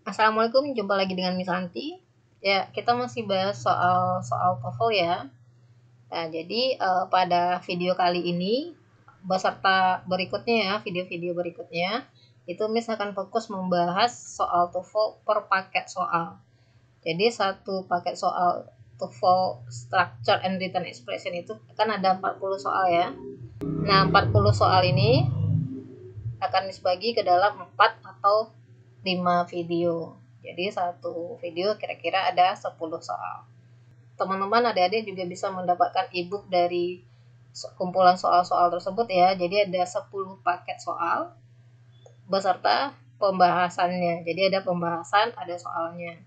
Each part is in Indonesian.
Assalamualaikum, jumpa lagi dengan Miss Santi. Ya, kita masih bahas soal TOEFL ya. Nah, jadi pada video kali ini beserta berikutnya ya, video-video berikutnya, itu Miss akan fokus membahas soal TOEFL per paket soal. Jadi satu paket soal TOEFL Structure and Written Expression itu kan ada 40 soal ya. Nah, 40 soal ini akan Miss bagi ke dalam 4 atau 5 video. Jadi satu video kira-kira ada 10 soal. Teman-teman adik-adik juga bisa mendapatkan ebook dari kumpulan soal-soal tersebut ya. Jadi ada 10 paket soal beserta pembahasannya. Jadi ada pembahasan, ada soalnya.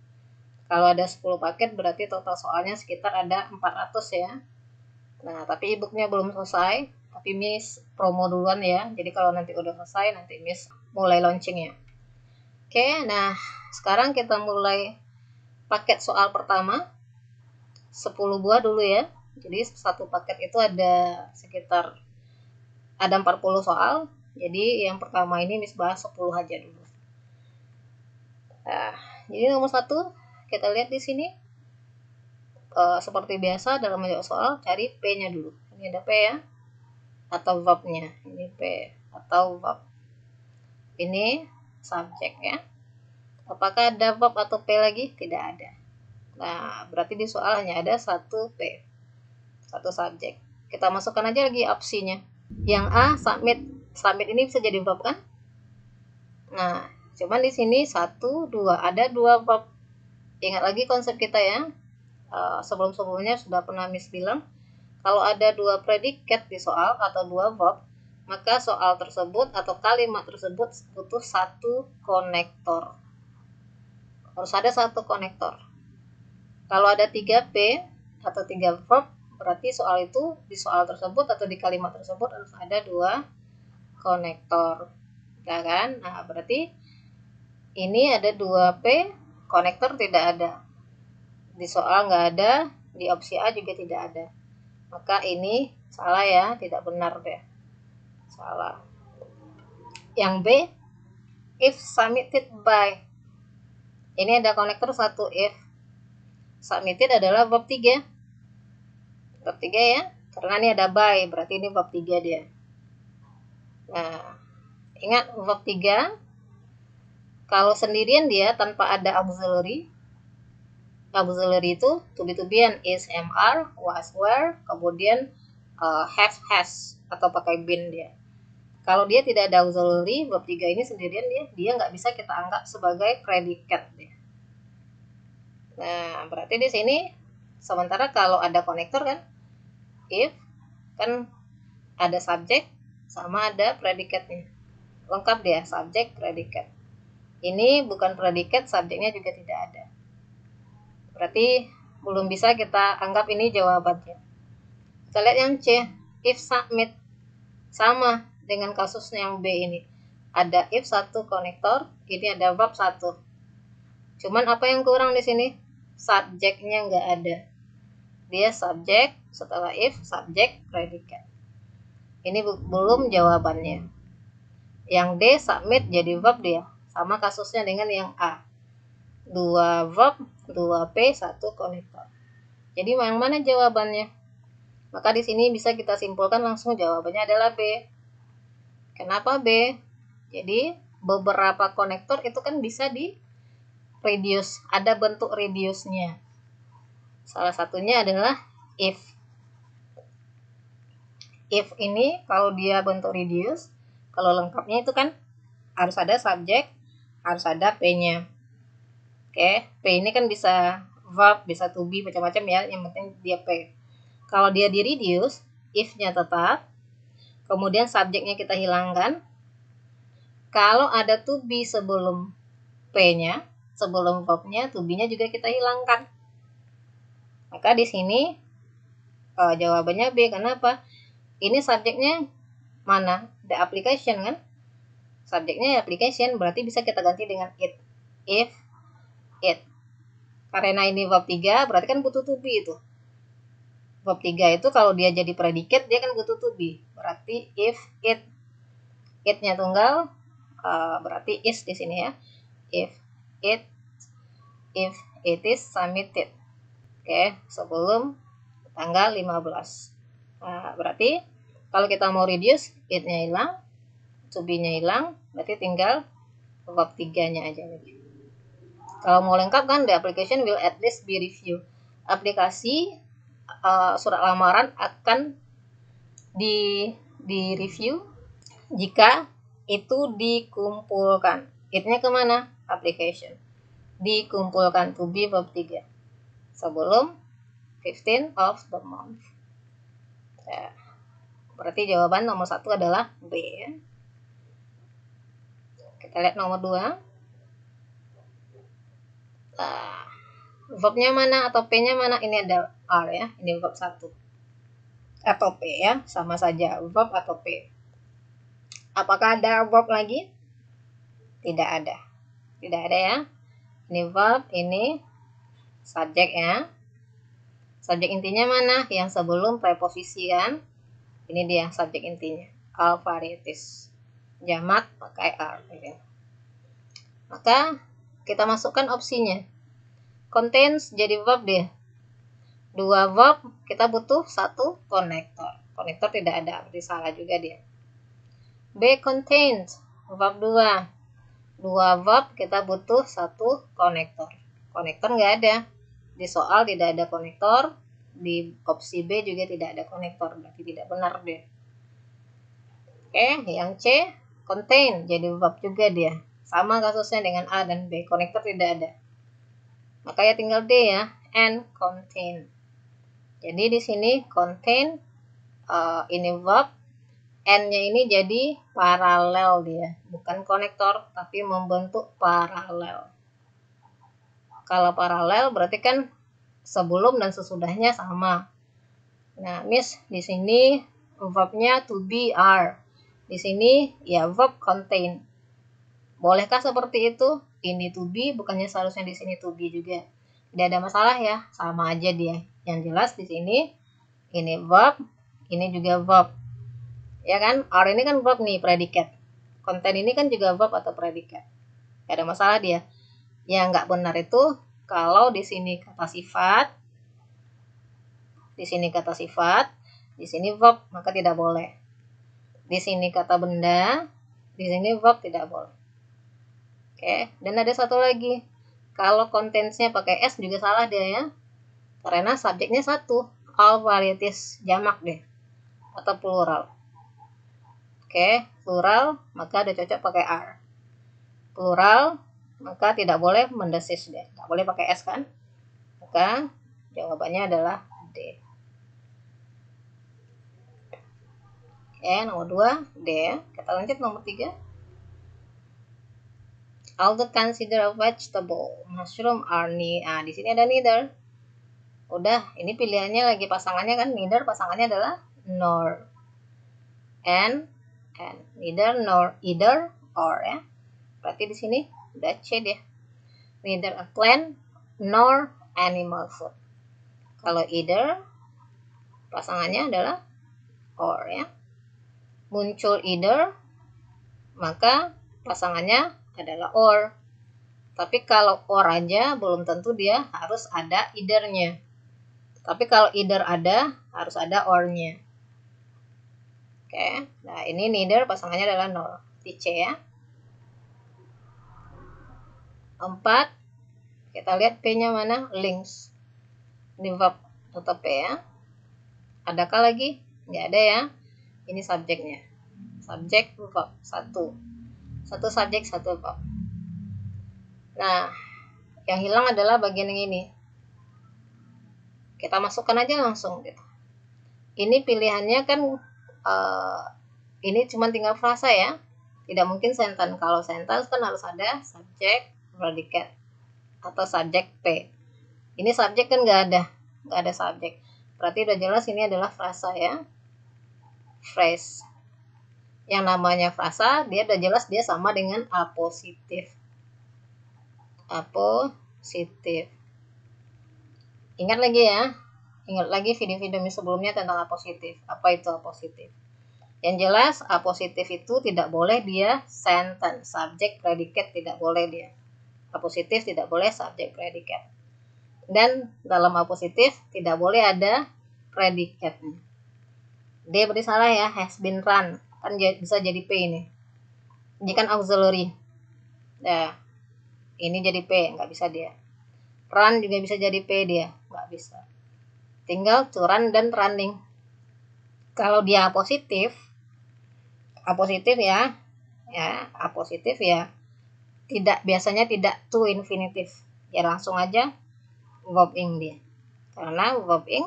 Kalau ada 10 paket berarti total soalnya sekitar ada 400 ya. Nah, tapi ebooknya belum selesai. Tapi Miss promo duluan ya. Jadi kalau nanti udah selesai, nanti Miss mulai launching ya. Oke, nah sekarang kita mulai paket soal pertama. 10 buah dulu ya. Jadi satu paket itu ada sekitar 40 soal. Jadi yang pertama ini Miss bahas 10 aja dulu. Nah, jadi nomor 1 kita lihat di sini. Seperti biasa dalam menjawab soal cari P-nya dulu. Ini ada P ya. Atau verb-nya. Ini P atau verb. Ini subjek ya. Apakah ada verb atau P lagi? Tidak ada. Nah, berarti di soal hanya ada satu P. Satu subjek. Kita masukkan aja lagi opsinya. Yang A, submit. Submit ini bisa jadi verb kan? Nah, cuman di sini 1, 2. Ada 2 verb. Ingat lagi konsep kita ya. Sebelum-sebelumnya sudah pernah Miss bilang. Kalau ada 2 predikat di soal atau 2 verb, maka soal tersebut atau kalimat tersebut butuh 1 konektor. Harus ada 1 konektor. Kalau ada 3 P atau 3 verb, berarti soal itu di soal tersebut atau di kalimat tersebut harus ada 2 konektor. Ya kan? Nah, berarti ini ada 2 P, konektor tidak ada. Di soal nggak ada, di opsi A juga tidak ada. Maka ini salah ya, tidak benar deh. Salah. Yang B, if submitted by. Ini ada konektor 1 if. Submitted adalah verb 3. Verb 3 ya. Karena ini ada by, berarti ini verb 3 dia. Nah, ingat verb 3 kalau sendirian dia tanpa ada auxiliary. Auxiliary itu to be to be and is, MR, was, were, kemudian have, has atau pakai been dia. Kalau dia tidak ada auxiliary, verb 3 ini sendirian dia nggak bisa kita anggap sebagai predikat dia. Nah, berarti di sini sementara kalau ada konektor kan, if kan ada subjek sama ada predikatnya. Lengkap dia, subjek, predikat. Ini bukan predikat, subjeknya juga tidak ada. Berarti belum bisa kita anggap ini jawabannya. Kita lihat yang C, if submit. Sama dengan kasusnya yang B ini. Ada if 1 konektor, ini ada verb 1. Cuman apa yang kurang di sini? Subjeknya nggak ada. Dia subjek, setelah if, subjek, predikat. Ini belum jawabannya. Yang D, submit jadi verb dia. Sama kasusnya dengan yang A. 2 verb, 2 P, 1 konektor. Jadi yang mana jawabannya? Maka di sini bisa kita simpulkan langsung jawabannya adalah B. Kenapa B? Jadi beberapa konektor itu kan bisa di reduce, ada bentuk reduce-nya. Salah satunya adalah if. If ini kalau dia bentuk reduce, kalau lengkapnya itu kan harus ada subjek, harus ada P-nya. Oke, P ini kan bisa verb, bisa to be, macam-macam ya, yang penting dia P. Kalau dia di reduce, if-nya tetap, kemudian subjeknya kita hilangkan. Kalau ada to be sebelum P-nya, sebelum verb-nya, to be-nya juga kita hilangkan. Maka di sini jawabannya B. Kenapa? Ini subjeknya mana? The application kan? Subjeknya application, berarti bisa kita ganti dengan it. If, it. Karena ini verb 3, berarti kan butuh to be itu. Verb 3 itu kalau dia jadi predikat, dia kan butuh to be. Berarti if, it. It-nya tunggal, berarti is di sini ya. If it if it is submitted. Oke, sebelum tanggal 15. Nah, berarti kalau kita mau reduce, it-nya hilang, to be-nya hilang, berarti tinggal verb 3-nya aja lagi. Kalau mau lengkap kan, the application will at least be reviewed. Aplikasi surat lamaran akan di review jika itu dikumpulkan. It-nya kemana? Application. Dikumpulkan, to be verb 3. Sebelum 15 of the month. Ya. Berarti jawaban nomor 1 adalah B. Ya. Kita lihat nomor 2. Nah, verbnya mana atau P-nya mana? Ini ada R ya. Ini verb 1. Atau P ya. Sama saja verb atau P. Apakah ada verb lagi? Tidak ada. Tidak ada ya. Ini verb, ini subjek ya. Subjek intinya mana? Yang sebelum preposisi kan. Ini dia subjek intinya. All varieties. Jamak pakai R. Maka kita masukkan opsinya. Contains jadi verb dia. 2 verb, kita butuh 1 konektor. Konektor tidak ada, berarti salah juga dia. B contains verb 2. 2 verb, kita butuh 1 konektor. Konektor nggak ada. Di soal tidak ada konektor, di opsi B juga tidak ada konektor, berarti tidak benar deh. Oke, yang C contain jadi verb juga dia. Sama kasusnya dengan A dan B, konektor tidak ada. Maka ya tinggal D ya, and contain. Jadi di sini contain ini verb, and-nya ini jadi paralel dia, bukan konektor tapi membentuk paralel. Kalau paralel berarti kan sebelum dan sesudahnya sama. Nah, Miss di sini verbnya to be are. Di sini ya verb contain. Bolehkah seperti itu? Ini to be bukannya seharusnya di sini to be juga. Tidak ada masalah ya, sama aja dia. Yang jelas di sini ini verb, ini juga verb. Ya kan? Are ini kan verb nih, predikat. Contain ini kan juga verb atau predikat. Tidak ada masalah dia. Yang nggak benar itu kalau di sini kata sifat, di sini kata sifat, di sini verb, maka tidak boleh. Di sini kata benda, di sini verb tidak boleh. Oke, dan ada satu lagi. Kalau contents-nya pakai S juga salah dia ya. Karena subjeknya 1, all varieties, jamak deh. Atau plural. Oke, plural, maka ada cocok pakai R. Plural, maka tidak boleh mendesis deh. Tidak boleh pakai S kan? Maka jawabannya adalah D. Oke, nomor 2, D. Kita lanjut nomor 3. Although consider a vegetable, mushroom are Nah, di sini ada neither. Udah, ini pilihannya lagi pasangannya kan, neither pasangannya adalah nor. And neither nor either or ya. Berarti di sini udah C deh. Neither a plant nor animal food. Kalau either pasangannya adalah or ya. Muncul either, maka pasangannya adalah or. Tapi kalau or aja belum tentu dia harus ada either-nya. Tapi kalau either ada, harus ada or-nya. Oke, nah ini neither pasangannya adalah nor. Di C ya. 4, kita lihat P-nya mana? Links. Ini verb atau P ya. Adakah lagi? Nggak ada ya. Ini subjeknya. Subjek verb 1. 1 subjek, 1 verb. Nah, yang hilang adalah bagian yang ini. Kita masukkan aja langsung gitu. Ini pilihannya kan ini cuma tinggal frasa ya. Tidak mungkin sentence. Kalau sentence kan harus ada subjek, predikat atau subjek P. Ini subjek kan nggak ada subjek. Berarti udah jelas ini adalah frasa ya. Phrase. Yang namanya frasa, dia udah jelas dia sama dengan apositif. Apositif. Ingat lagi ya. Ingat lagi video-video sebelumnya tentang apositif. Apa itu apositif? Yang jelas apositif itu tidak boleh dia sentence, subjek, predikat tidak boleh dia. Apositif tidak boleh subjek predikat. Dan dalam apositif tidak boleh ada predikatnya. D berarti salah ya, has been run. Kan bisa jadi P ini. Ini kan auxiliary. Nah, ini jadi P, nggak bisa dia. Run juga bisa jadi P dia, nggak bisa. Tinggal to run dan running. Kalau dia apositif ya, apositif ya, biasanya tidak to infinitive. Ya langsung aja verb ing dia. Karena verb ing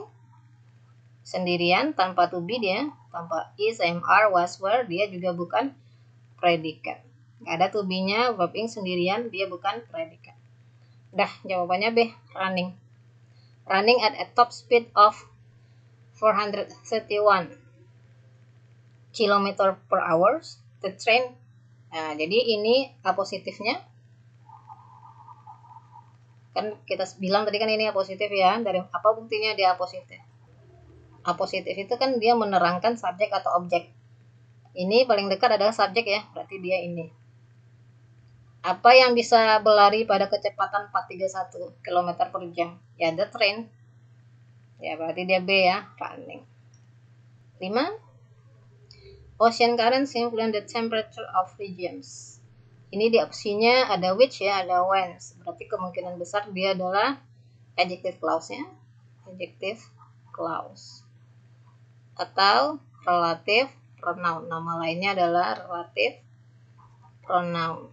sendirian tanpa to be dia, tanpa is, am, are, was, were, dia juga bukan predikat. Nggak ada to be-nya, verb ing sendirian, dia bukan predikat. Dah, jawabannya B, running. Running at a top speed of 431 km per hour. The train. Nah, jadi ini apositifnya. Kan kita bilang tadi kan ini apositif ya. Dari apa buktinya dia apositif? Apositif itu kan dia menerangkan subjek atau objek. Ini paling dekat adalah subjek ya, berarti dia ini. Apa yang bisa berlari pada kecepatan 431 km per jam? Ya, the train. Ya, berarti dia B ya, running. 5. Ocean currents influence the temperature of regions. Ini di opsinya ada which ya, ada when. Berarti kemungkinan besar dia adalah adjective clause ya. Adjective clause. Atau relative pronoun. Nama lainnya adalah relative pronoun.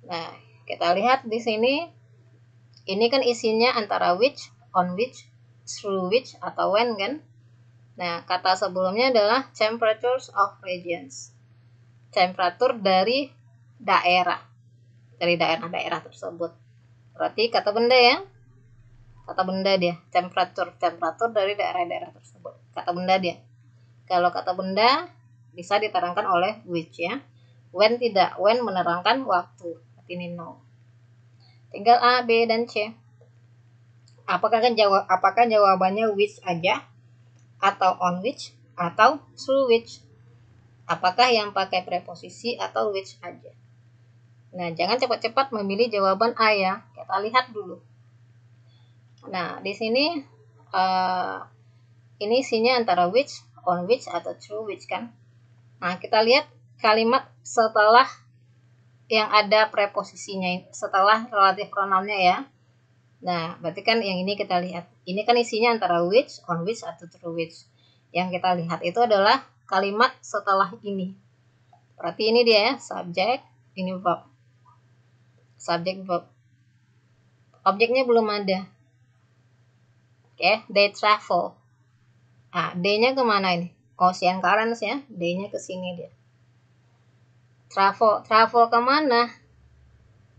Nah, kita lihat di sini. Ini kan isinya antara which, on which, through which, atau when kan. Nah, kata sebelumnya adalah temperatures of regions. Temperatur dari daerah. Dari daerah-daerah tersebut. Berarti kata benda ya. Kata benda dia. Temperatur dari daerah-daerah tersebut. Kata benda dia. Kalau kata benda bisa diterangkan oleh which ya. When tidak. When menerangkan waktu. Berarti ini no. Tinggal A, B, dan C. Apakah jawabannya which aja? Atau on which? Atau through which? Apakah yang pakai preposisi atau which aja? Nah, jangan cepat-cepat memilih jawaban A ya. Kita lihat dulu. Nah, di sini ini isinya antara which, on which, atau through which kan. Nah, kita lihat kalimat setelah yang ada preposisinya, setelah relative pronounnya ya. Nah, berarti kan yang ini kita lihat. Ini kan isinya antara which, on which, atau through which. Yang kita lihat itu adalah kalimat setelah ini. Berarti ini dia ya, subject, ini verb. Subject, verb. Objeknya belum ada. Oke, they travel. Nah, D-nya kemana ini? Ocean currents ya. D-nya ke sini dia. Travel kemana?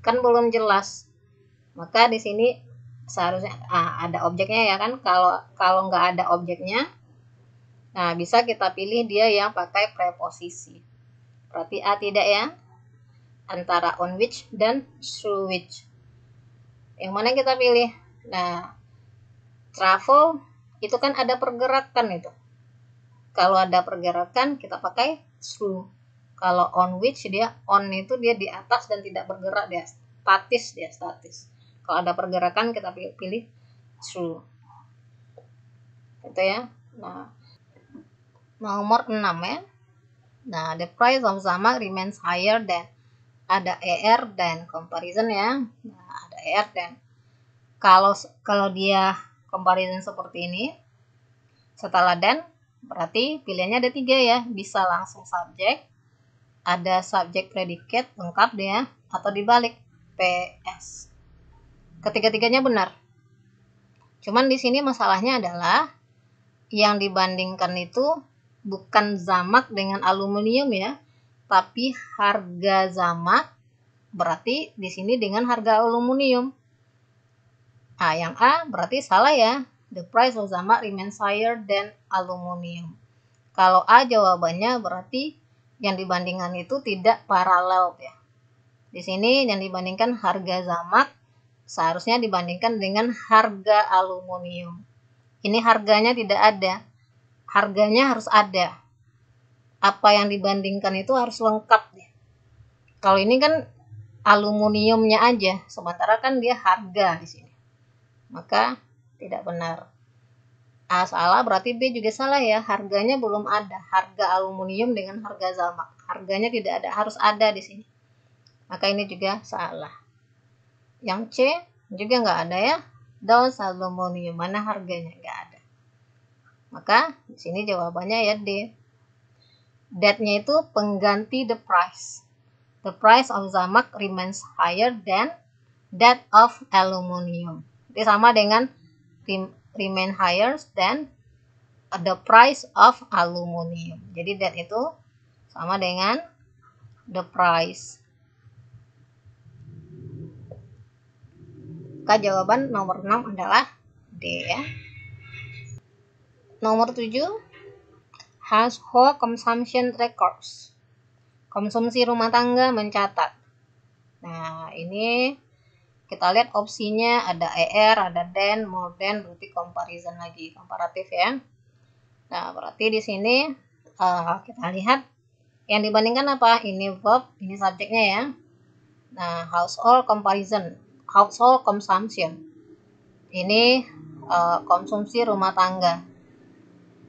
Kan belum jelas. Maka di sini seharusnya ada objeknya ya kan. Kalau nggak ada objeknya, nah bisa kita pilih dia yang pakai preposisi. Berarti A tidak ya. Antara on which dan through which. Yang mana kita pilih? Nah, travel itu kan ada pergerakan itu. Kalau ada pergerakan kita pakai through. Kalau on which dia on itu dia di atas dan tidak bergerak, dia statis. Kalau ada pergerakan kita pilih through. Itu ya. Nah, nomor 6 ya. Nah, the price of zamak remains higher than, ada ER dan comparison ya. Nah, ada ER dan kalau dia comparison seperti ini setelah dan berarti pilihannya ada 3 ya. Bisa langsung subjek, ada subjek predikat lengkap dia, atau dibalik PS. Ketiga-tiganya benar. Cuman di sini masalahnya adalah yang dibandingkan itu bukan zamak dengan aluminium ya, tapi harga zamak berarti di sini dengan harga aluminium. Nah, yang A berarti salah ya. The price of zamak remains higher than aluminium. Kalau A jawabannya berarti yang dibandingkan itu tidak paralel ya. Di sini yang dibandingkan harga zamak seharusnya dibandingkan dengan harga aluminium. Ini harganya tidak ada. Harganya harus ada. Apa yang dibandingkan itu harus lengkap ya. Kalau ini kan aluminiumnya aja, sementara kan dia harga di sini. Maka tidak benar. A salah, berarti B juga salah ya. Harganya belum ada. Harga aluminium dengan harga zamak. Harganya tidak ada, harus ada di sini. Maka ini juga salah. Yang C juga nggak ada ya. Those aluminium, mana harganya? Nggak ada. Maka di sini jawabannya ya D. That-nya itu pengganti the price. The price of zamak remains higher than that of aluminium. Itu sama dengan remain higher than the price of aluminium. Jadi that itu sama dengan the price. Maka jawaban nomor 6 adalah D ya. Nomor 7, household consumption records. Konsumsi rumah tangga mencatat. Nah, ini kita lihat opsinya ada ER, ada than, more than, berarti comparison lagi, komparatif ya. Nah, berarti di sini kita lihat yang dibandingkan apa? Ini verb, ini subjeknya ya. Nah, household comparison, household consumption. Ini konsumsi rumah tangga.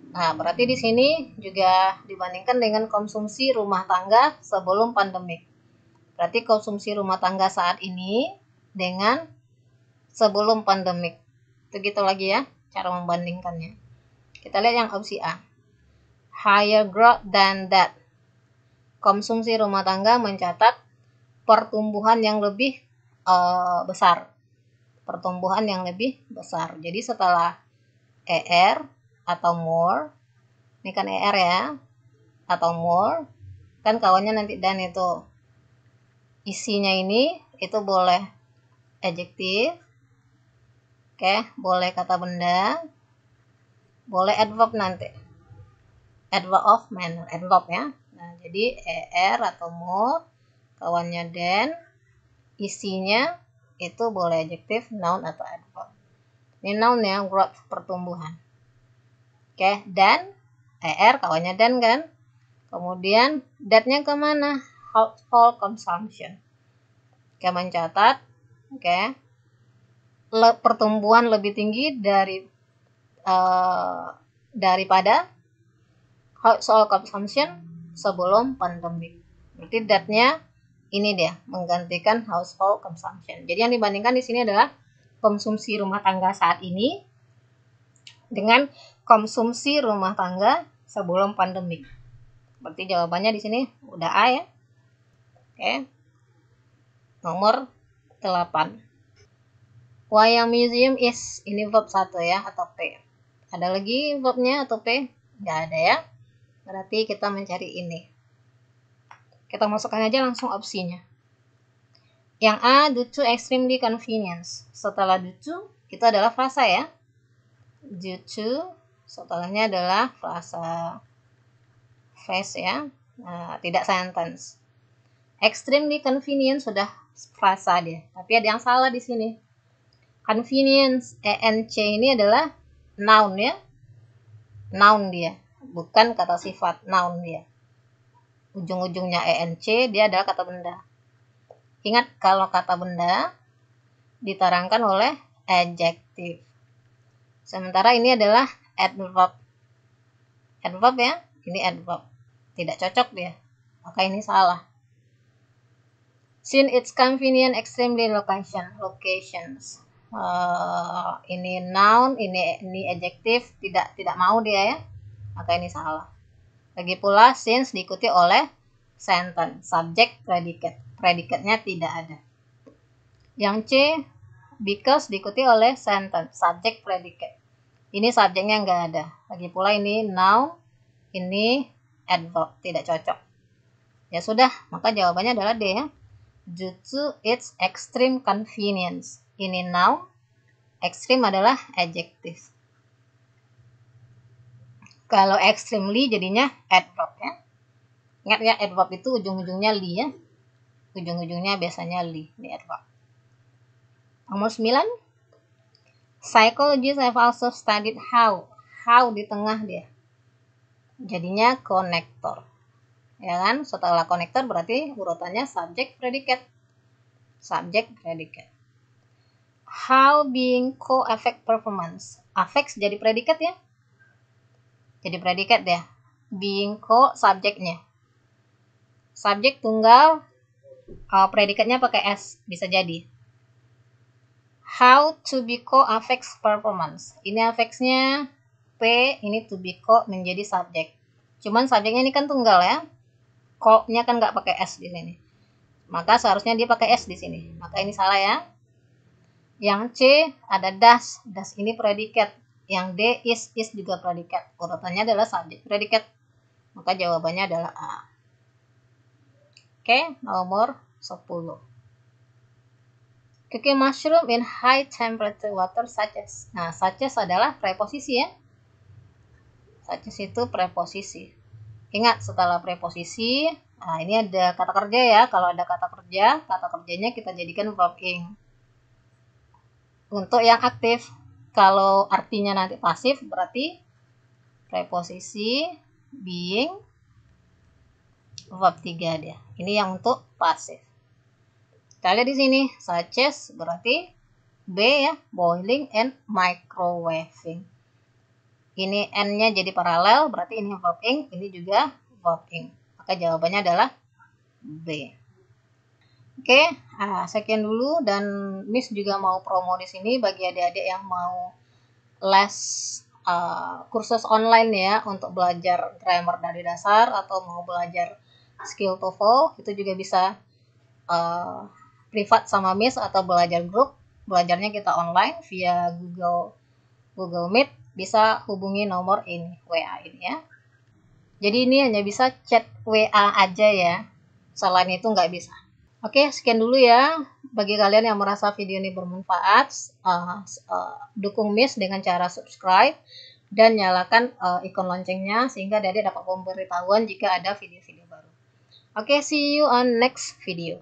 Nah, berarti di sini juga dibandingkan dengan konsumsi rumah tangga sebelum pandemik. Berarti konsumsi rumah tangga saat ini dengan sebelum pandemik. Itu gitu lagi ya, cara membandingkannya. Kita lihat yang opsi A. Higher growth than that. Konsumsi rumah tangga mencatat pertumbuhan yang lebih besar. Pertumbuhan yang lebih besar. Jadi setelah ER atau more, ini kan ER ya, atau more, kan kawannya nanti dan itu isinya ini itu boleh adjektif, oke, boleh kata benda, boleh adverb nanti, adverb of manner, adverb ya. Nah, jadi ER atau more, kawannya then, isinya itu boleh adjektif, noun atau adverb. Ini noun ya, growth, pertumbuhan. Oke, dan ER kawannya dan kan. Kemudian that-nya kemana? Household consumption. Oke, mencatat. Oke. Pertumbuhan lebih tinggi daripada household consumption sebelum pandemi. Berarti that-nya ini dia menggantikan household consumption. Jadi yang dibandingkan di sini adalah konsumsi rumah tangga saat ini dengan konsumsi rumah tangga sebelum pandemi. Berarti jawabannya di sini udah A ya. Oke. Nomor 8. Why a museum is, ini verb 1 ya atau P. Ada lagi verbnya atau P? Nggak ada ya. Berarti kita mencari ini. Kita masukkan aja langsung opsinya. Yang A, due to extremely convenience. Setelah due to, itu adalah frasa ya. Due to, setelahnya adalah frasa phrase ya. Nah, tidak sentence. Extremely convenient sudah frasa dia. Tapi ada yang salah di sini. Convenience, ENC ini adalah noun ya. Noun dia. Bukan kata sifat, noun dia. Ujung-ujungnya ENC, dia adalah kata benda. Ingat, kalau kata benda diterangkan oleh adjektif. Sementara ini adalah adverb. Adverb ya, ini adverb. Tidak cocok dia. Maka ini salah. Since it's convenient extremely locations. Ini noun, ini adjektif, tidak mau dia ya. Maka ini salah. Lagi pula since diikuti oleh sentence, subject, predicate. Predicate-nya tidak ada. Yang C, because diikuti oleh sentence, subject, predicate. Ini subjeknya nggak ada. Lagi pula ini noun, ini adverb, tidak cocok. Ya sudah, maka jawabannya adalah D ya. Due to its extreme convenience. Ini noun, extreme adalah adjektif. Kalau extremely jadinya adverb ya. Ingat ya, adverb itu ujung-ujungnya li ya. Ujung-ujungnya biasanya li, ini adverb. Nomor 9. Psychologists have also studied how di tengah dia. Jadinya konektor. Ya kan? Setelah konektor berarti urutannya subject predicate. subject, predicate. How being co affect performance. Affects jadi predikat ya. Jadi predikat ya. Being co subjeknya. Subjek tunggal, predikatnya pakai S, bisa jadi. How to be co affects performance. Ini affectsnya P, ini to be co menjadi subjek. Cuman subjeknya ini kan tunggal ya. Co-nya kan nggak pakai S di sini. Maka seharusnya dia pakai S di sini. Maka ini salah ya. Yang C ada does. Does ini predikat. Yang D is juga predikat. Urutannya adalah subjek predikat. Maka jawabannya adalah A. Oke, nomor 10. Cooking mushroom in high temperature water such as. Nah, such as adalah preposisi ya. Such as itu preposisi. Ingat setelah preposisi, nah ini ada kata kerja ya. Kalau ada kata kerjanya kita jadikan verb ing. Untuk yang aktif, kalau artinya nanti pasif berarti preposisi being verb 3 dia. Ini yang untuk pasif. Kita lihat di sini, such as berarti B ya, boiling and microwaving. Ini N-nya jadi paralel, berarti ini verb ing, ini juga verb ing. Maka jawabannya adalah B. Oke, sekian dulu, dan Miss juga mau promo di sini bagi adik-adik yang mau les kursus online ya untuk belajar grammar dari dasar atau mau belajar skill TOEFL, itu juga bisa privat sama Miss atau belajar grup. Belajarnya kita online via Google Meet, bisa hubungi nomor ini, WA ini ya. Jadi ini hanya bisa chat WA aja ya, selain itu nggak bisa. Oke, sekian dulu ya. Bagi kalian yang merasa video ini bermanfaat, dukung Miss dengan cara subscribe dan nyalakan ikon loncengnya sehingga Dede dapat pemberitahuan jika ada video-video baru. Oke, see you on next video.